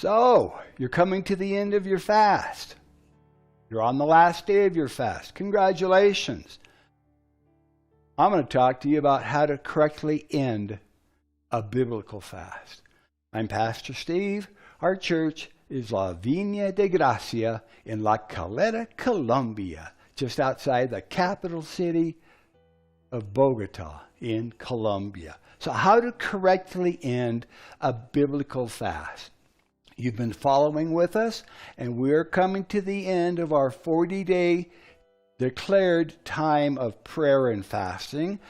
So, you're coming to the end of your fast. You're on the last day of your fast. Congratulations. I'm going to talk to you about how to correctly end a biblical fast. I'm Pastor Steve. Our church is La Viña de Gracia in La Caleta, Colombia, just outside the capital city of Bogota in Colombia. So how to correctly end a biblical fast. You've been following with us, and we're coming to the end of our 40-day declared time of prayer and fasting.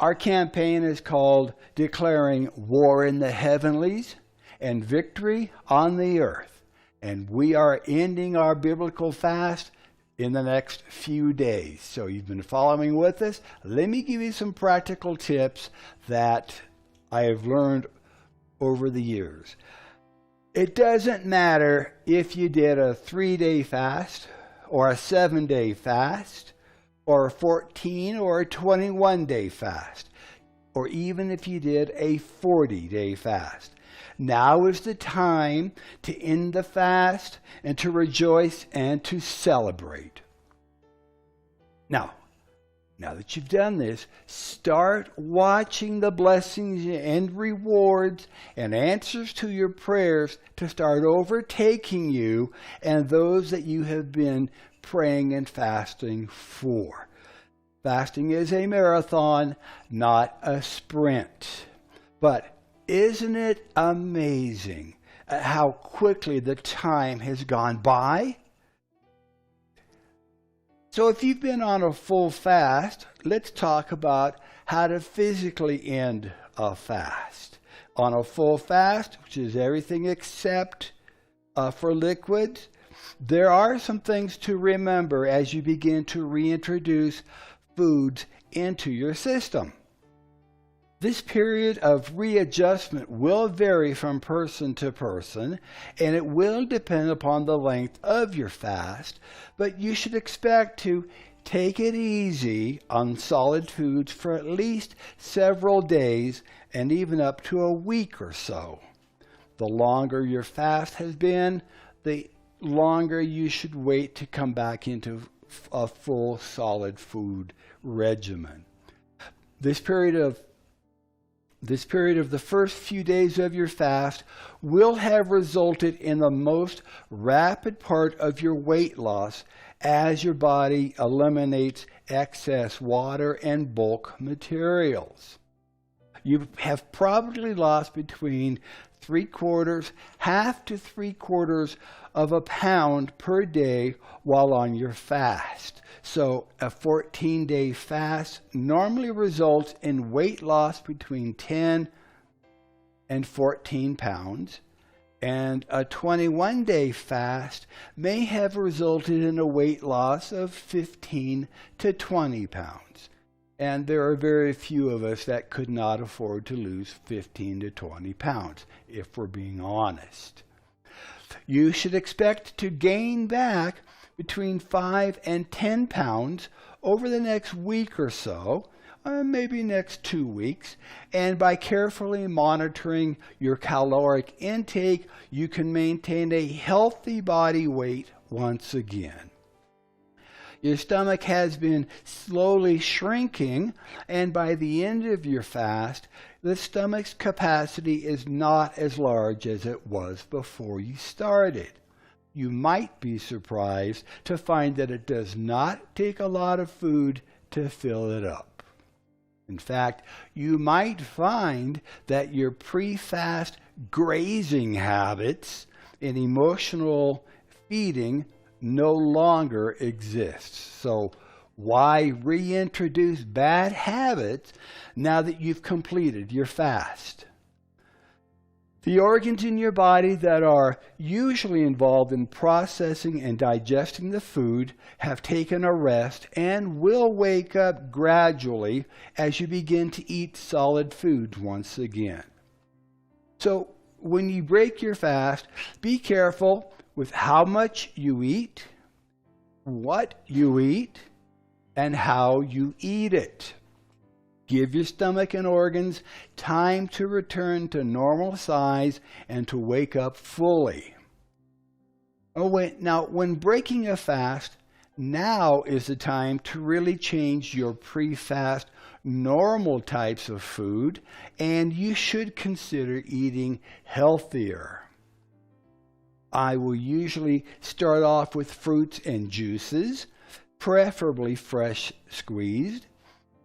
Our campaign is called Declaring War in the Heavenlies and Victory on the Earth. And we are ending our biblical fast in the next few days. So you've been following with us. Let me give you some practical tips that I have learned over the years. It doesn't matter if you did a 3-day fast or a 7-day fast or a 14 or a 21-day fast, or even if you did a 40-day fast. Now is the time to end the fast and to rejoice and to celebrate. Now that you've done this, start watching the blessings and rewards and answers to your prayers to start overtaking you and those that you have been praying and fasting for. Fasting is a marathon, not a sprint. But isn't it amazing how quickly the time has gone by? So if you've been on a full fast, let's talk about how to physically end a fast. On a full fast, which is everything except for liquids, there are some things to remember as you begin to reintroduce foods into your system. This period of readjustment will vary from person to person, and it will depend upon the length of your fast, but you should expect to take it easy on solid foods for at least several days and even up to a week or so. The longer your fast has been, the longer you should wait to come back into a full solid food regimen. This period of the first few days of your fast will have resulted in the most rapid part of your weight loss as your body eliminates excess water and bulk materials. You have probably lost between 1/4 to 3/4 of a pound per day while on your fast. So a 14-day fast normally results in weight loss between 10 and 14 pounds, and a 21-day fast may have resulted in a weight loss of 15 to 20 pounds. And there are very few of us that could not afford to lose 15 to 20 pounds, if we're being honest. You should expect to gain back between 5 and 10 pounds over the next week or so, maybe next 2 weeks, and by carefully monitoring your caloric intake, you can maintain a healthy body weight once again. Your stomach has been slowly shrinking, and by the end of your fast, the stomach's capacity is not as large as it was before you started. You might be surprised to find that it does not take a lot of food to fill it up. In fact, you might find that your pre-fast grazing habits and emotional feeding no longer exists. So why reintroduce bad habits now that you've completed your fast? The organs in your body that are usually involved in processing and digesting the food have taken a rest and will wake up gradually as you begin to eat solid foods once again. So when you break your fast, be careful with how much you eat, what you eat, and how you eat it. Give your stomach and organs time to return to normal size and to wake up fully. Now, when breaking a fast, now is the time to really change your pre-fast normal types of food, and you should consider eating healthier. I will usually start off with fruits and juices, preferably fresh squeezed.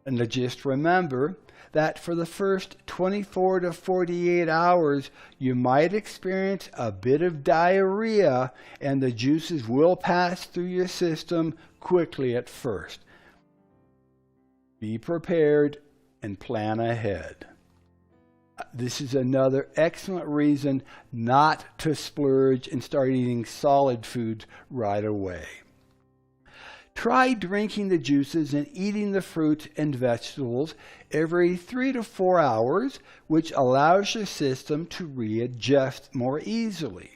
And just remember that for the first 24 to 48 hours, you might experience a bit of diarrhea, and the juices will pass through your system quickly at first. Be prepared and plan ahead. This is another excellent reason not to splurge and start eating solid foods right away. Try drinking the juices and eating the fruits and vegetables every 3 to 4 hours, which allows your system to readjust more easily.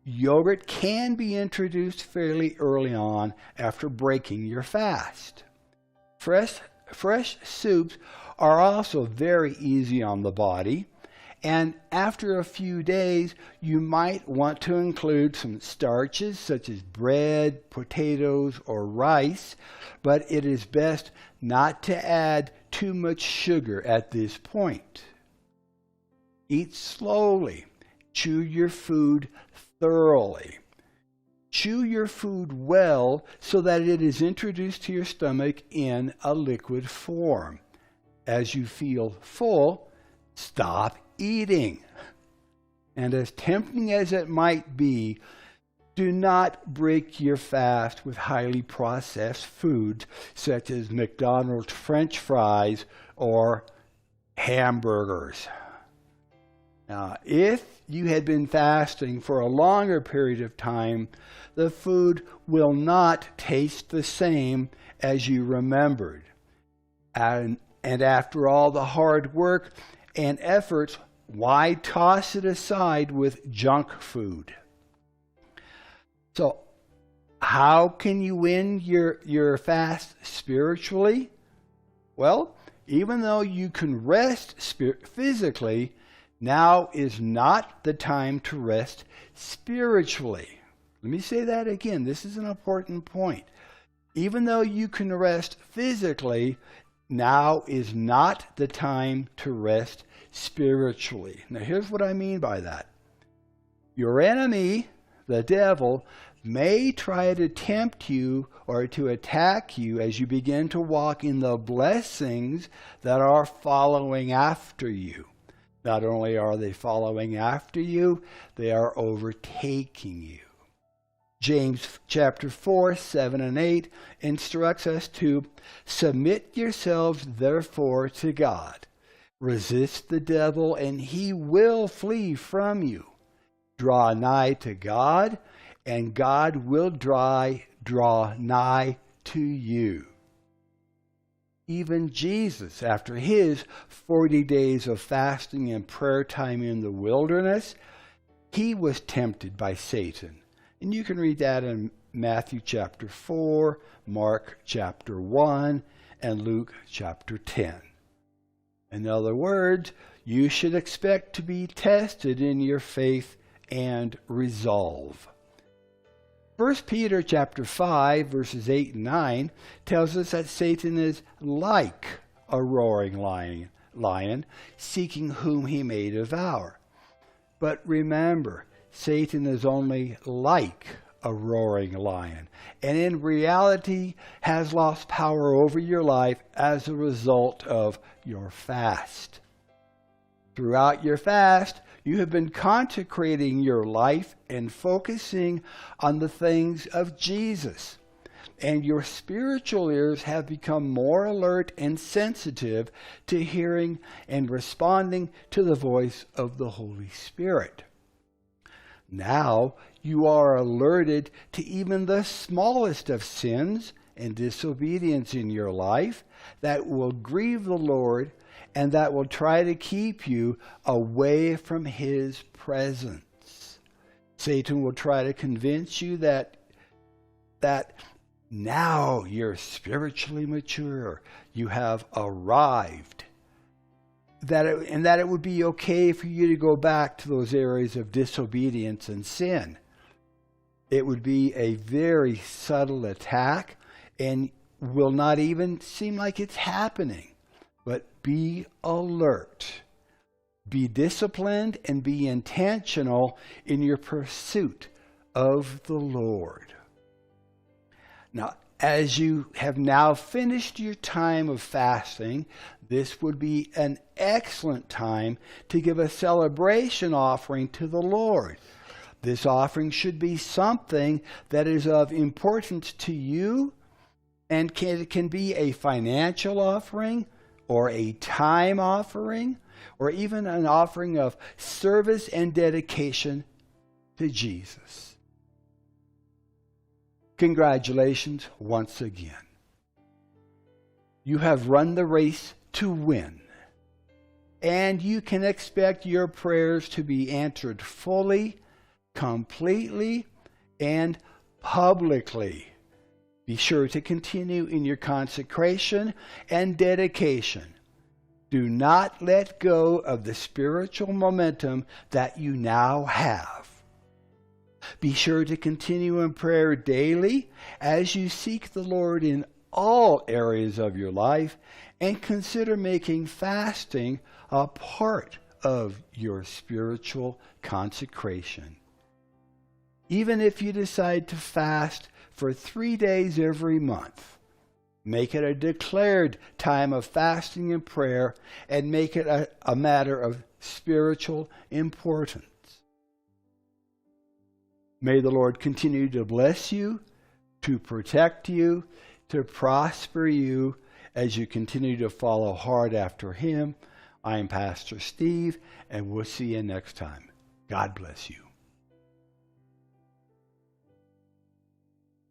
Yogurt can be introduced fairly early on after breaking your fast. Fresh soups are also very easy on the body, and after a few days, you might want to include some starches such as bread, potatoes, or rice, but it is best not to add too much sugar at this point. Eat slowly. Chew your food thoroughly. Chew your food well so that it is introduced to your stomach in a liquid form. As you feel full, stop eating. And as tempting as it might be, do not break your fast with highly processed foods such as McDonald's French fries or hamburgers. Now, if you had been fasting for a longer period of time, the food will not taste the same as you remembered. And after all the hard work and efforts, why toss it aside with junk food? So, how can you win your fast spiritually? Well, even though you can rest physically, now is not the time to rest spiritually. Let me say that again. This is an important point. Even though you can rest physically, now is not the time to rest spiritually. Now, here's what I mean by that. Your enemy, the devil, may try to tempt you or to attack you as you begin to walk in the blessings that are following after you. Not only are they following after you, they are overtaking you. James chapter 4, 7 and 8 instructs us to submit yourselves therefore to God. Resist the devil and he will flee from you. Draw nigh to God and God will draw nigh to you. Even Jesus, after his 40 days of fasting and prayer time in the wilderness, he was tempted by Satan. And you can read that in Matthew chapter 4, Mark chapter 1, and Luke chapter 10. In other words, you should expect to be tested in your faith and resolve. 1 Peter chapter 5, verses 8 and 9 tells us that Satan is like a roaring lion, seeking whom he may devour. But remember, Satan is only like a roaring lion, and in reality has lost power over your life as a result of your fast. Throughout your fast, you have been consecrating your life and focusing on the things of Jesus. And your spiritual ears have become more alert and sensitive to hearing and responding to the voice of the Holy Spirit. Now you are alerted to even the smallest of sins and disobedience in your life that will grieve the Lord and that will try to keep you away from his presence. Satan will try to convince you that Now you're spiritually mature. You have arrived. That it would be okay for you to go back to those areas of disobedience and sin. It would be a very subtle attack and will not even seem like it's happening. But be alert. Be disciplined and be intentional in your pursuit of the Lord. Now, as you have now finished your time of fasting, this would be an excellent time to give a celebration offering to the Lord. This offering should be something that is of importance to you, and it can be a financial offering or a time offering or even an offering of service and dedication to Jesus. Congratulations once again. You have run the race to win, and you can expect your prayers to be answered fully, completely, and publicly. Be sure to continue in your consecration and dedication. Do not let go of the spiritual momentum that you now have. Be sure to continue in prayer daily as you seek the Lord in all areas of your life, and consider making fasting a part of your spiritual consecration. Even if you decide to fast for 3 days every month, make it a declared time of fasting and prayer, and make it a matter of spiritual importance. May the Lord continue to bless you, to protect you, to prosper you as you continue to follow hard after Him. I am Pastor Steve, and we'll see you next time. God bless you.